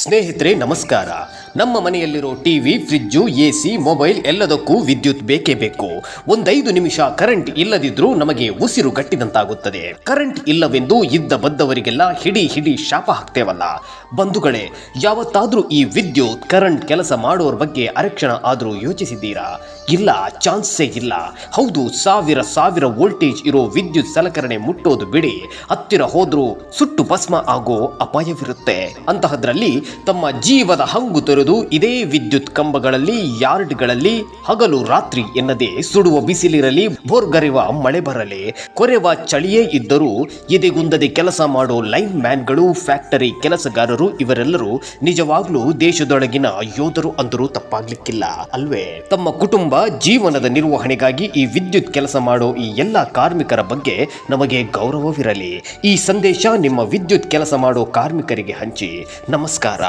ಸ್ನೇಹಿತರೆ ನಮಸ್ಕಾರ. ನಮ್ಮ ಮನೆಯಲ್ಲಿರೋ ಟಿವಿ, ಫ್ರಿಜ್ಜು, ಎಸಿ, ಮೊಬೈಲ್ ಎಲ್ಲದಕ್ಕೂ ವಿದ್ಯುತ್ ಬೇಕೇ ಬೇಕು. 1-5 ನಿಮಿಷ ಕರೆಂಟ್ ಇಲ್ಲದಿದ್ರೂ ನಮಗೆ ಉಸಿರು ಗಟ್ಟಿದಂತಾಗುತ್ತದೆ. ಕರೆಂಟ್ ಇಲ್ಲವೆಂದು ಇದ್ದ ಬದ್ದವರಿಗೆಲ್ಲ ಹಿಡಿ ಶಾಪ ಹಾಕ್ತೇವಲ್ಲ. ಬಂಧುಗಳೇ, ಯಾವತ್ತಾದ್ರೂ ಈ ವಿದ್ಯುತ್ ಕರೆಂಟ್ ಕೆಲಸ ಮಾಡೋರ ಬಗ್ಗೆ ಅರಕ್ಷಣ ಆದ್ರೂ ಯೋಚಿಸಿದ್ದೀರಾ? ಇಲ್ಲ, ಚಾನ್ಸೇ ಇಲ್ಲ. ಹೌದು, ಸಾವಿರ ವೋಲ್ಟೇಜ್ ಇರೋ ವಿದ್ಯುತ್ ಸಲಕರಣೆ ಮುಟ್ಟೋದು ಬಿಡಿ, ಹತ್ತಿರ ಹೋದ್ರೂ ಸುಟ್ಟು ಭಸ್ಮ ಆಗೋ ಅಪಾಯವಿರುತ್ತೆ. ಅಂತಹದ್ರಲ್ಲಿ ತಮ್ಮ ಜೀವದ ಹಂಗು ತೊರೆದು ಇದೇ ವಿದ್ಯುತ್ ಕಂಬಗಳಲ್ಲಿ, ಯಾರ್ಡ್ಗಳಲ್ಲಿ ಹಗಲು ರಾತ್ರಿ ಎನ್ನದೆ ಸುಡುವ ಬಿಸಿಲಿರಲಿ, ಭೋರ್ಗರೆವ ಮಳೆ ಬರಲಿ, ಕೊರೆವ ಚಳಿಯೇ ಇದ್ದರೂ ಎದೆಗುಂದದೆ ಕೆಲಸ ಮಾಡೋ ಲೈನ್ ಮ್ಯಾನ್ಗಳು, ಫ್ಯಾಕ್ಟರಿ ಕೆಲಸಗಾರರು ಇವರೆಲ್ಲರೂ ನಿಜವಾಗ್ಲೂ ದೇಶದೊಳಗಿನ ಯೋಧರು ಅಂದರೂ ತಪ್ಪಾಗ್ಲಿಕ್ಕಿಲ್ಲ ಅಲ್ವೇ? ತಮ್ಮ ಕುಟುಂಬ ಜೀವನದ ನಿರ್ವಹಣೆಗಾಗಿ ಈ ವಿದ್ಯುತ್ ಕೆಲಸ ಮಾಡೋ ಈ ಎಲ್ಲ ಕಾರ್ಮಿಕರ ಬಗ್ಗೆ ನಮಗೆ ಗೌರವವಿರಲಿ. ಈ ಸಂದೇಶ ನಿಮ್ಮ ವಿದ್ಯುತ್ ಕೆಲಸ ಮಾಡೋ ಕಾರ್ಮಿಕರಿಗೆ ಹಂಚಿ. ನಮಸ್ಕಾರ.